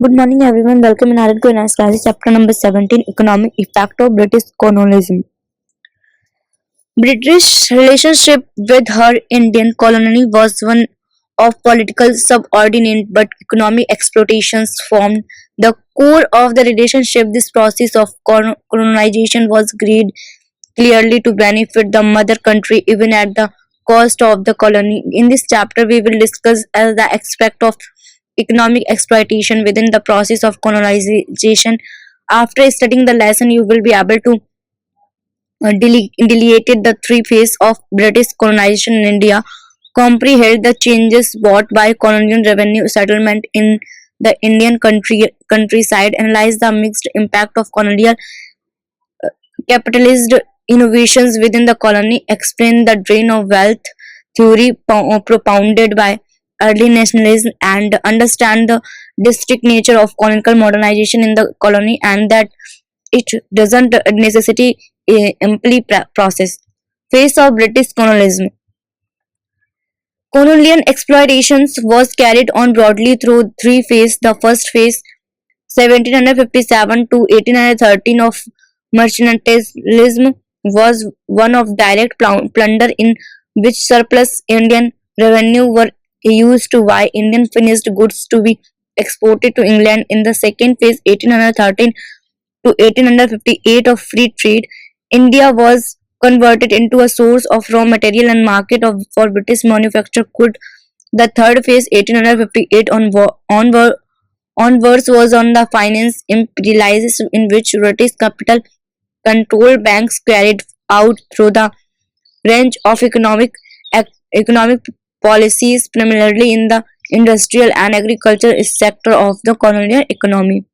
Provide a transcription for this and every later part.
Good morning, everyone. Welcome in our to Finance Classes, chapter number 17, Economic Effect of British Colonialism. British relationship with her Indian colony was one of political subordinate but economic exploitations formed the core of the relationship. This process of colonization was clearly to benefit the mother country even at the cost of the colony. In this chapter, we will discuss the aspect of economic exploitation within the process of colonization. After studying the lesson, you will be able to delineated the three phases of British colonization in India, comprehend the changes brought by colonial revenue settlement in the Indian countryside, analyze the mixed impact of colonial capitalist innovations within the colony, explain the drain of wealth theory propounded by early nationalism, and understand the distinct nature of colonial modernization in the colony, and that it doesn't necessarily imply process. Phase of British colonialism. Colonial exploitations was carried on broadly through three phases. The first phase, 1757 to 1813 of mercantilism, was one of direct plunder in which surplus Indian revenue were used to buy Indian finished goods to be exported to England. In the second phase, 1813 to 1858 of free trade, India was converted into a source of raw material and market for British manufactured goods. The third phase, 1858 onwards, was on the finance imperialism, in which British capital control banks carried out through the range of economic policies, primarily in the industrial and agricultural sector of the colonial economy.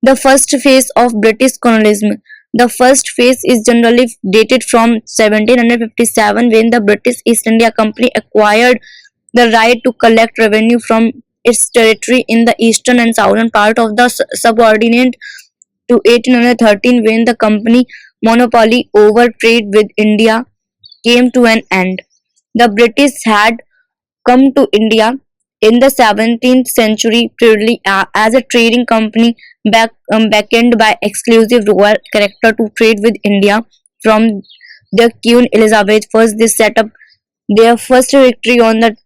The first phase of British colonialism. The first phase is generally dated from 1757, when the British East India Company acquired the right to collect revenue from its territory in the eastern and southern part of the subordinate, to 1813, when the company monopoly over trade with India came to an end. The British had come to India in the 17th century purely as a trading company, backed by exclusive royal character to trade with India. From the Queen Elizabeth I, they set up their first victory on the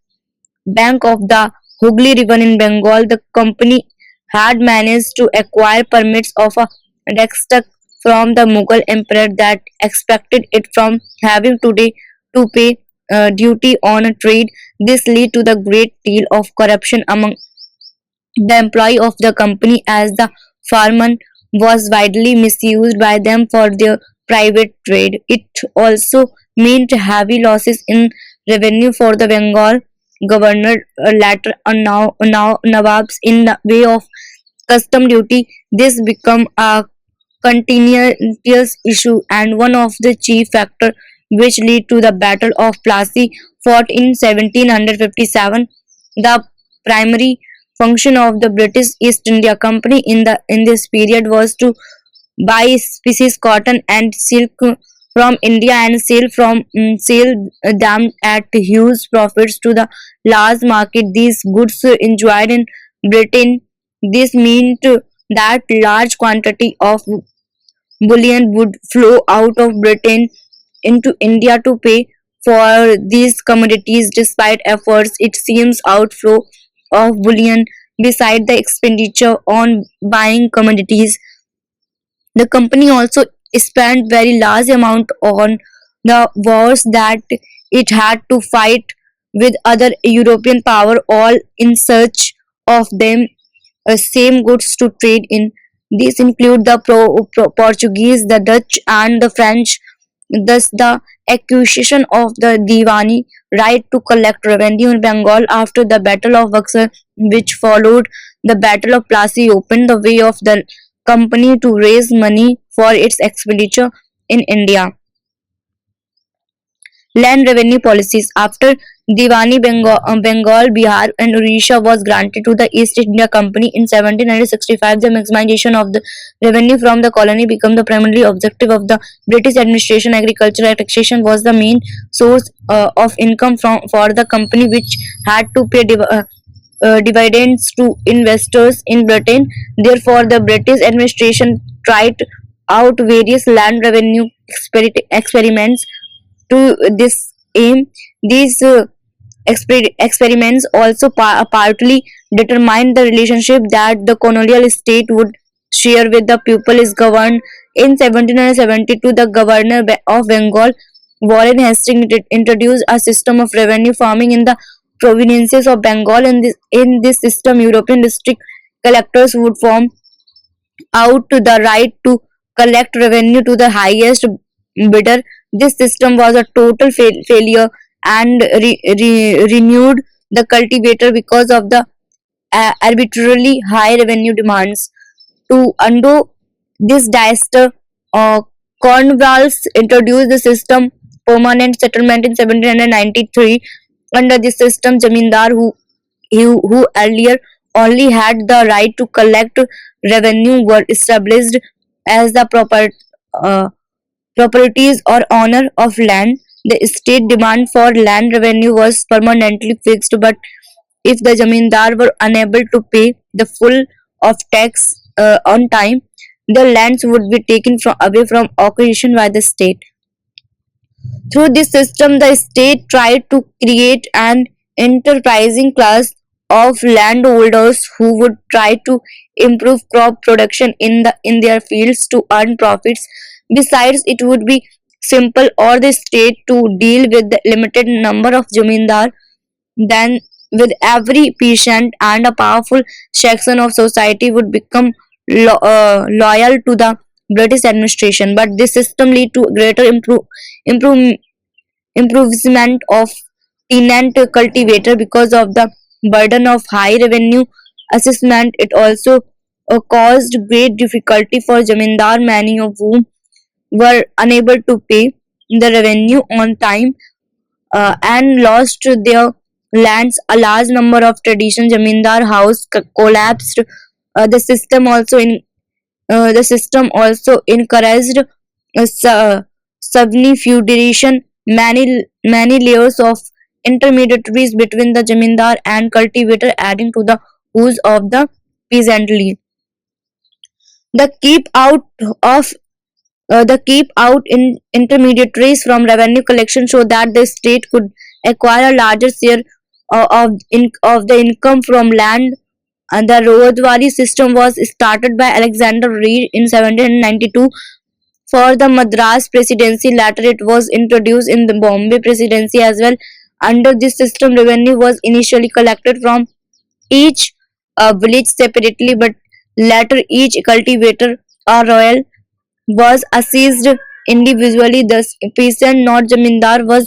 bank of the Hooghly River in Bengal. The company had managed to acquire permits of a dexter from the Mughal emperor that expected it from having today to pay duty on a trade. This led to the great deal of corruption among the employee of the company, as the farmer was widely misused by them for their private trade. It also meant heavy losses in revenue for the Bengal governor, later now Nawabs, in the way of custom duty. This became a continuous issue and one of the chief factors which led to the Battle of Plassey, fought in 1757. The primary function of the British East India Company in this period was to buy species cotton and silk from India and sell them at huge profits to the large market. These goods enjoyed in Britain. This meant that large quantity of bullion would flow out of Britain into India to pay for these commodities. Despite efforts, it seems outflow of bullion, beside the expenditure on buying commodities, the company also spent very large amount on the wars that it had to fight with other European power, all in search of them same goods to trade in. These include the Portuguese, the Dutch, and the French. Thus, the acquisition of the Diwani right to collect revenue in Bengal after the Battle of Buxar, which followed the Battle of Plassey, opened the way of the company to raise money for its expenditure in India. Land revenue policies. After Diwani, Bengal, Bihar, and Odisha was granted to the East India Company in 1765, the maximization of the revenue from the colony became the primary objective of the British administration. Agricultural taxation was the main source of income for the company, which had to pay dividends to investors in Britain. Therefore, the British administration tried out various land revenue experiments to this aim. These experiments also partly determined the relationship that the colonial state would share with the people is governed. In 1772, the governor of Bengal, Warren Hastings, introduced a system of revenue farming in the provinces of Bengal. In this system, European district collectors would form out to the right to collect revenue to the highest bidder. This system was a total failure and renewed the cultivator because of the arbitrarily high revenue demands. To undo this disaster, uh, Cornwallis introduced the system permanent settlement in 1793. Under this system, Jamindar who earlier only had the right to collect revenue were established as the uh, properties or owner of land. The state demand for land revenue was permanently fixed, but if the zamindar were unable to pay the full of tax on time, the lands would be taken away from occupation by the state. Through this system, the state tried to create an enterprising class of landholders who would try to improve crop production in their fields to earn profits. Besides, it would be simple or the state to deal with the limited number of zamindar than with every peasant, and a powerful section of society would become loyal to the British administration. But this system led to greater improve, improvement of tenant cultivator because of the burden of high revenue assessment. It also caused great difficulty for zamindar, many of whom were unable to pay the revenue on time and lost their lands. A large number of traditional zamindar house collapsed. The system also encouraged subnifeudation. Many layers of intermediaries between the zamindar and cultivator, adding to the who's of the peasantry. The keep out of the keep out in intermediaries from revenue collection so that the state could acquire a larger share of the income from land. And the Rodwari system was started by Alexander Reed in 1792 for the Madras presidency. Later, it was introduced in the Bombay presidency as well. Under this system, revenue was initially collected from each village separately, but later each cultivator or royal was assessed individually. Thus, peasant, not zamindar, were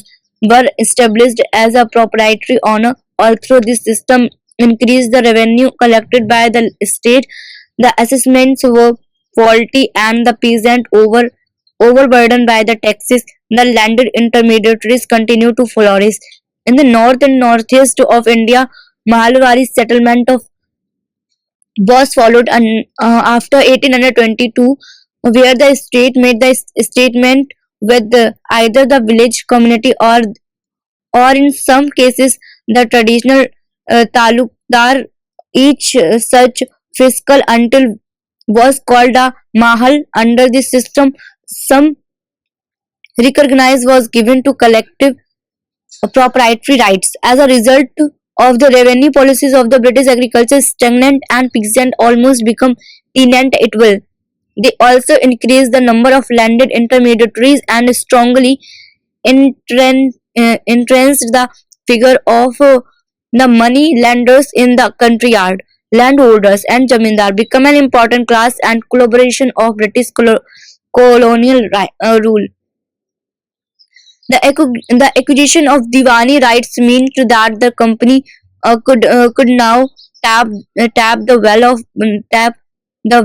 established as a proprietary owner. Although this system increased the revenue collected by the state, the assessments were faulty and the peasant overburdened by the taxes. The landed intermediaries continued to flourish. In the north and northeast of India, Mahalwari settlement of was followed after 1822, where the state made the statement with either the village community or in some cases the traditional talukdar. Each such fiscal until was called a mahal. Under this system, some recognize was given to collective proprietary rights. As a result of the revenue policies of the British, agriculture stagnant and peasant almost become tenant at will. They also increased the number of landed intermediaries and strongly entrenched the figure of the money lenders in the country yard. Landholders and zamindar become an important class and collaboration of British colonial rule. The acquisition of Diwani rights meant that the company could now tap tap the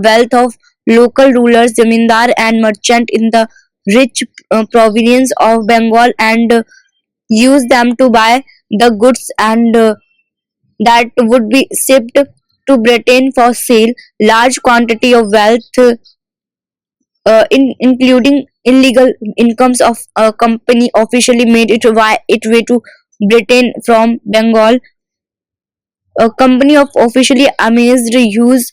wealth of local rulers, zamindar, and merchant in the rich province of Bengal and use them to buy the goods and that would be shipped to Britain for sale. Large quantity of wealth including illegal incomes of a company officially made it way to Britain from Bengal. A company of officially amazed Hughes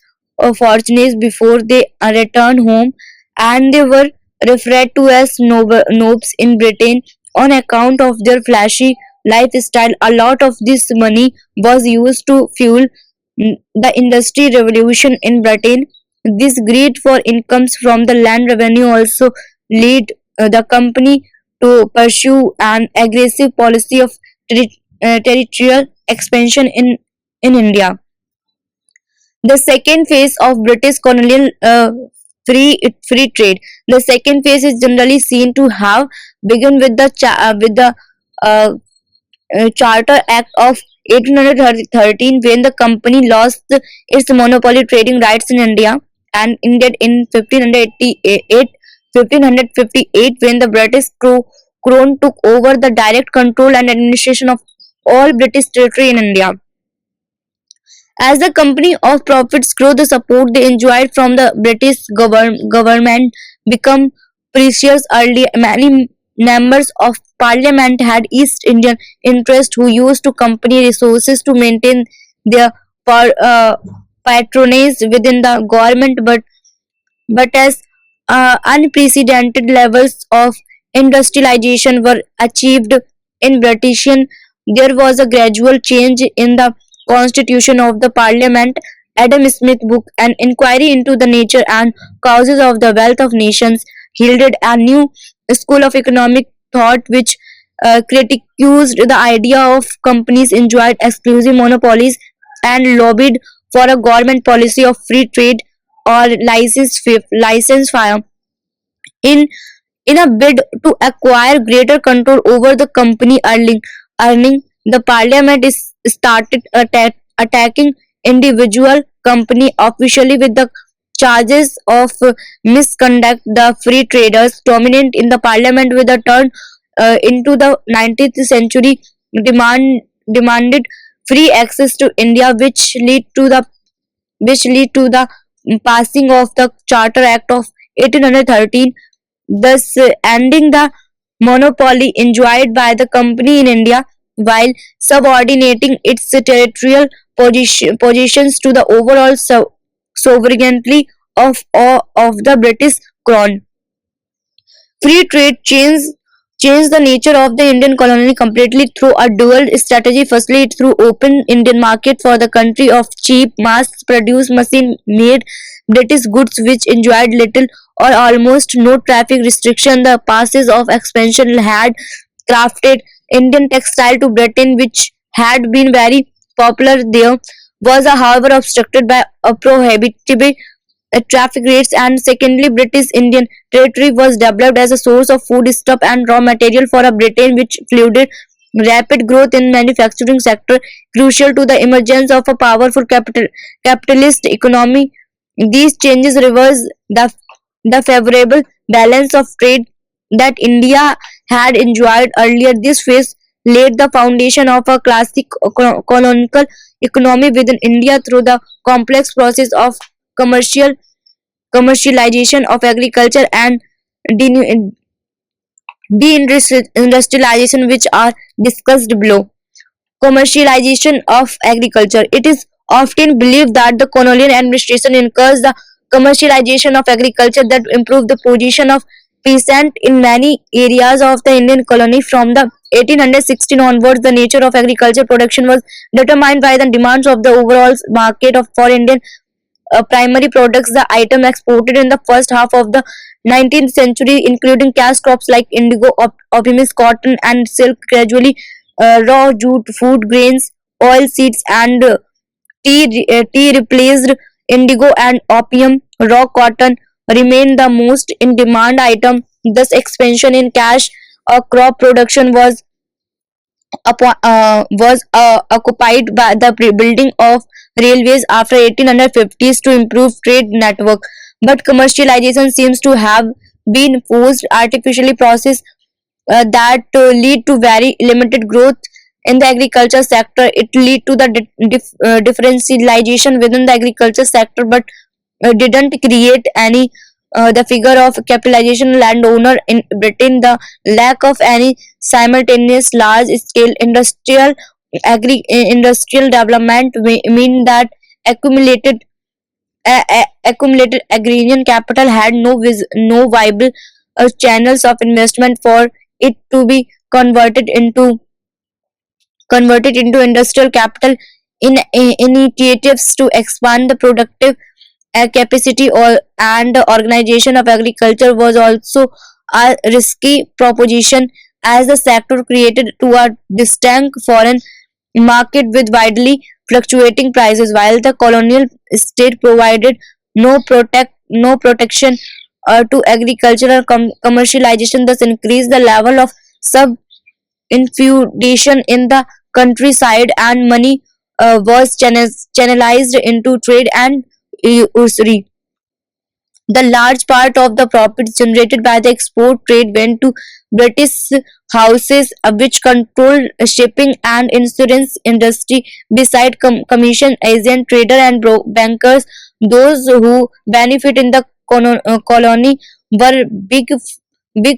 fortunes before they returned home, and they were referred to as nobs in Britain on account of their flashy lifestyle. A lot of this money was used to fuel the industry revolution in Britain. This greed for incomes from the land revenue also led the company to pursue an aggressive policy of territorial expansion in India. The second phase of British colonial free trade. The second phase is generally seen to have begun with the uh, Charter Act of 1813, when the company lost its monopoly trading rights in India, and ended in 1558 when the British Crown took over the direct control and administration of all British territory in India. As the company of profits grew, the support they enjoyed from the British government became precious. Early, many members of parliament had East Indian interests who used to company resources to maintain their patronage within the government, but as unprecedented levels of industrialization were achieved in Britain, there was a gradual change in the constitution of the parliament. Adam Smith book, An Inquiry into the Nature and Causes of the Wealth of Nations, yielded a new school of economic thought which criticized the idea of companies enjoyed exclusive monopolies and lobbied for a government policy of free trade or license fire in in a bid to acquire greater control over the company earning. The parliament is started attacking individual company officially with the charges of misconduct. The free traders dominant in the parliament with a turn into the 19th century demanded free access to India, which lead to the passing of the Charter Act of 1813, thus ending the monopoly enjoyed by the company in India while subordinating its territorial positions to the overall sovereignty of the British Crown. Free trade changed the nature of the Indian colony completely through a dual strategy. Firstly, through open Indian market for the country of cheap, mass-produced, machine-made British goods which enjoyed little or almost no traffic restriction. The passes of expansion had crafted Indian textile to Britain, which had been very popular there, was however obstructed by a prohibitive traffic rates. And secondly, British Indian territory was developed as a source of food stuff and raw material for a Britain which fueled rapid growth in manufacturing sector, crucial to the emergence of a powerful capitalist economy. These changes reverse the favorable balance of trade that India had enjoyed earlier. This phase laid the foundation of a classic colonial economy within India through the complex process of commercial commercialization of agriculture and de- deindustrialization, which are discussed below. Commercialization of agriculture. It is often believed that the colonial administration encouraged the commercialization of agriculture that improved the position of peasant in many areas of the Indian colony. From the 1816 onwards, the nature of agriculture production was determined by the demands of the overall market for Indian primary products. The item exported in the first half of the 19th century, including cash crops like indigo, opium, cotton, and silk, gradually raw jute, food grains, oil seeds, and tea replaced indigo and opium. Raw cotton remained the most in demand item. Thus, expansion in cash crop production was occupied by the building of railways after 1850s to improve trade network. But commercialization seems to have been forced artificially process that lead to very limited growth in the agriculture sector. It lead to the differentialization within the agriculture sector, but didn't create any the figure of capitalization landowner in Britain. The lack of any simultaneous large scale industrial industrial development mean that accumulated accumulated agrarian capital had no viable channels of investment for it to be converted into industrial capital. In initiatives to expand the productive capacity and the organization of agriculture was also a risky proposition, as the sector created to a distinct foreign market with widely fluctuating prices, while the colonial state provided no protection to agricultural commercialization, thus increased the level of sub infeudation in the countryside, and money was channelized into trade and usury. The large part of the profits generated by the export trade went to British houses, which controlled shipping and insurance industry. Beside commission agent, trader, and bankers, those who benefit in the colony were big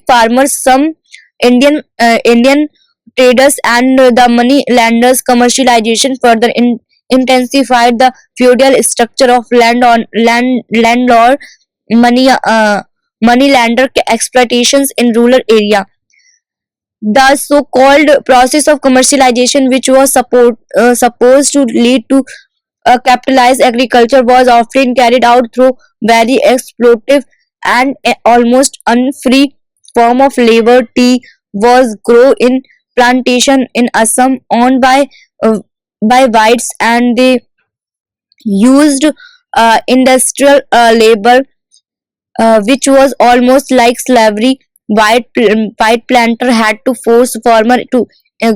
farmers. Some Indian traders and the money lenders. Commercialization further intensified the feudal structure of landlord money lender exploitations in rural area. The so-called process of commercialization, which was supposed to lead to capitalized agriculture, was often carried out through very exploitative and almost unfree form of labor. Tea was grown in plantation in Assam owned uh, by whites, and they used industrial labor, which was almost like slavery. White planter had to force farmer to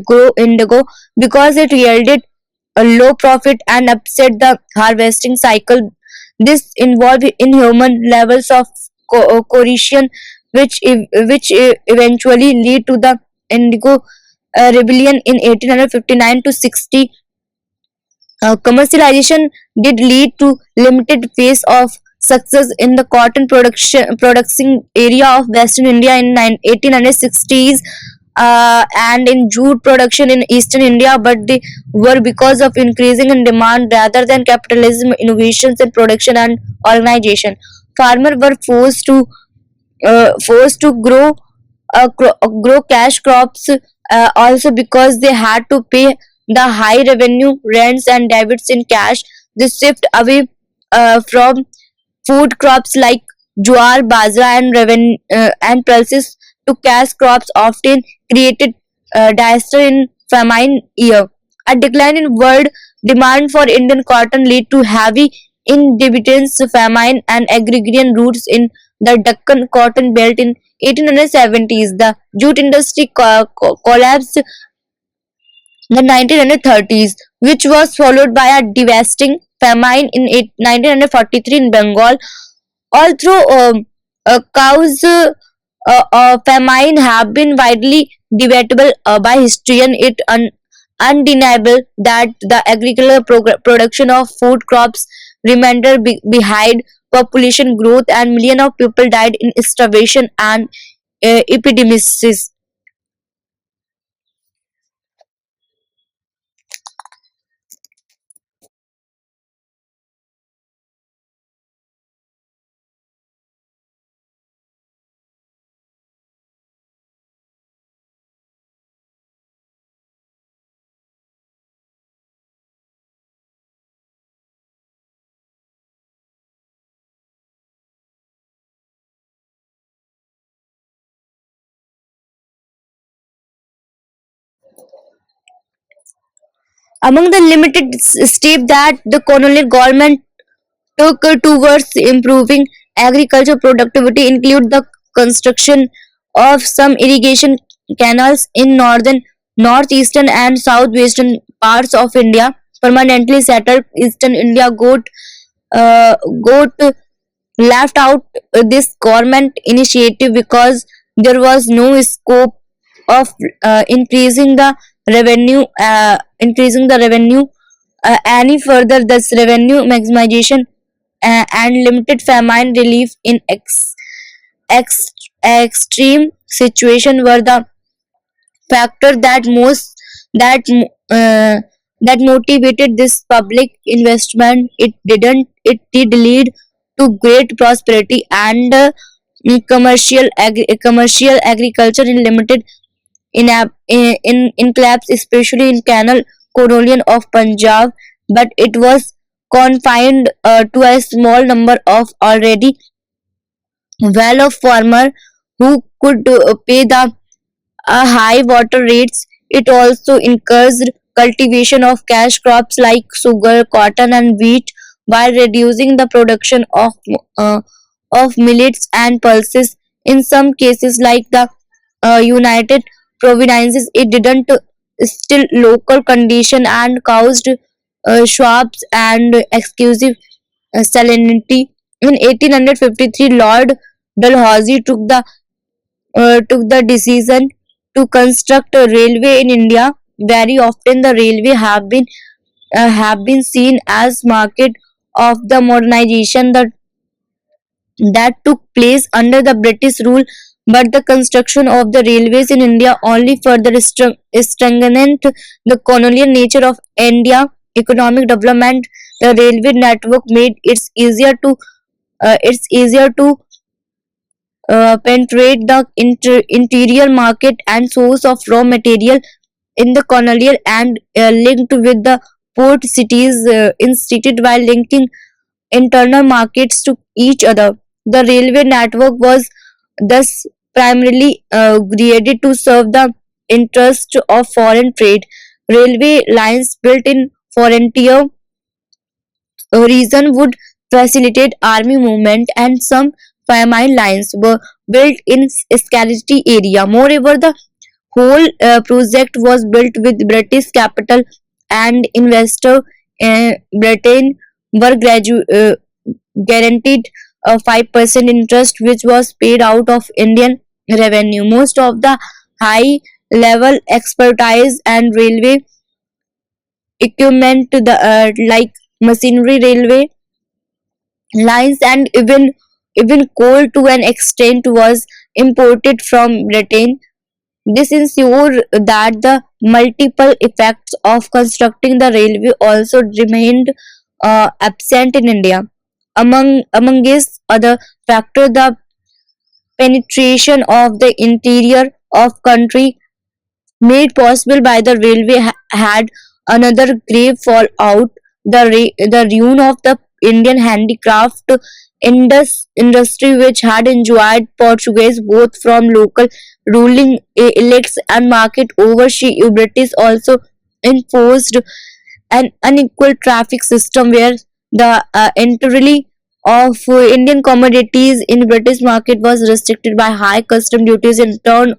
grow indigo because it yielded a low profit and upset the harvesting cycle. This involved inhuman levels of coercion, which eventually lead to the Indigo Rebellion in 1859 to 60. Commercialization did lead to limited phase of success in the cotton production area of Western India in 1860s, and in jute production in Eastern India, but they were because of increasing in demand rather than capitalism, innovations in production and organization. Farmers were forced to grow cash crops, also because they had to pay the high revenue rents and debits in cash. This shift away from food crops like jowar, bajra, and pulses to cash crops often created disaster in famine year. A decline in world demand for Indian cotton led to heavy indebtedness, famine, and agrarian roots in the Deccan cotton belt in 1870s. The jute industry collapsed in the 1930s, which was followed by a devastating famine in 1943 in Bengal. Although cows famine have been widely debatable by historians, it undeniable that the agricultural production of food crops remained behind population growth, and millions of people died in starvation and epidemics. Among the limited steps that the colonial government took towards improving agriculture productivity include the construction of some irrigation canals in northeastern and southwestern parts of India. Permanently settled Eastern India got left out this government initiative because there was no scope of increasing the revenue any further. Thus revenue maximization and limited famine relief in ex, extreme situation were the factor that that motivated this public investment. It did lead to great prosperity and commercial agriculture in limited enclaves, especially in Canal Colonial of Punjab, but it was confined to a small number of already well-off farmers who could pay the high water rates. It also encouraged cultivation of cash crops like sugar, cotton, and wheat, while reducing the production of millets and pulses. In some cases, like the United Provinces, it didn't still local condition and caused swaps and exclusive salinity. In 1853, Lord Dalhousie took the decision to construct a railway in India. Very often, the railway have been seen as market of the modernization that took place under the British rule. But the construction of the railways in India only further strengthened the colonial nature of India economic development. The railway network made it's easier to penetrate the interior market and source of raw material in the colonial and linked with the port cities instituted by linking internal markets to each other. The railway network was thus primarily created to serve the interest of foreign trade. Railway lines built in frontier region would facilitate army movement, and some famine lines were built in scarcity area. Moreover, the whole project was built with British capital, and investor Britain were guaranteed a 5% interest, which was paid out of Indian revenue. Most of the high level expertise and railway equipment, like machinery, railway lines, and even coal to an extent was imported from Britain. This ensured that the multiple effects of constructing the railway also remained absent in India. Among these other factors, the penetration of the interior of country made possible by the railway had another grave fallout. The ruin of the Indian handicraft industry, which had enjoyed Portuguese both from local ruling elites and market overseas. British also enforced an unequal traffic system where the entirely of Indian commodities in British market was restricted by high custom duties. In turn,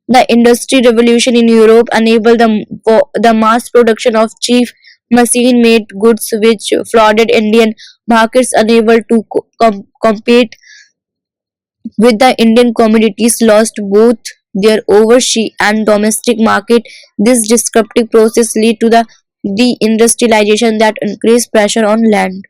the industry revolution in Europe enabled the mass production of cheap machine-made goods, which flooded Indian markets, unable to compete with the Indian commodities, lost both their overseas and domestic market. This disruptive process led to the deindustrialization that increased pressure on land.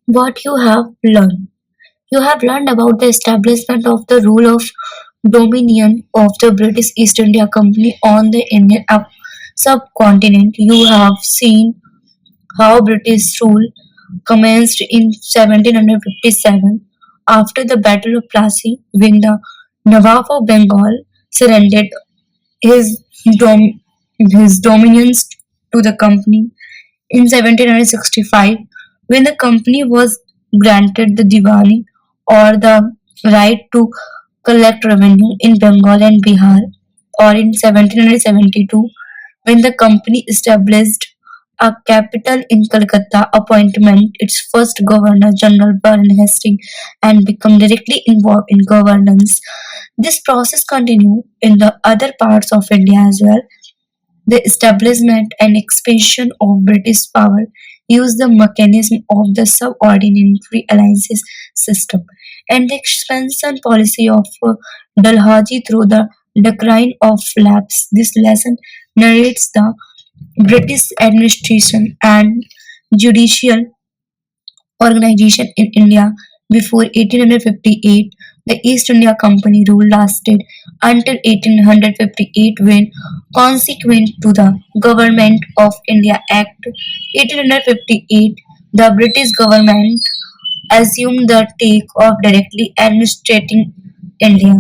What you have learned. You have learned about the establishment of the rule of dominion of the British East India Company on the Indian subcontinent. You have seen how British rule commenced in 1757 after the Battle of Plassey, when the Nawab of Bengal surrendered his, dom- his dominions to the company in 1765, when the company was granted the Diwali, or the right to collect revenue in Bengal and Bihar, or in 1772, when the company established a capital in Calcutta, appointment its first Governor General Baron Hastings, and become directly involved in governance. This process continued in the other parts of India as well. The establishment and expansion of British power used the mechanism of the subordinatory alliances system and the expansion policy of Dalhousie through the decline of lapse. This lesson narrates the British administration and judicial organization in India before 1858. The East India Company rule lasted until 1858 when, consequent to the Government of India Act 1858, the British government assumed the take of directly administrating India.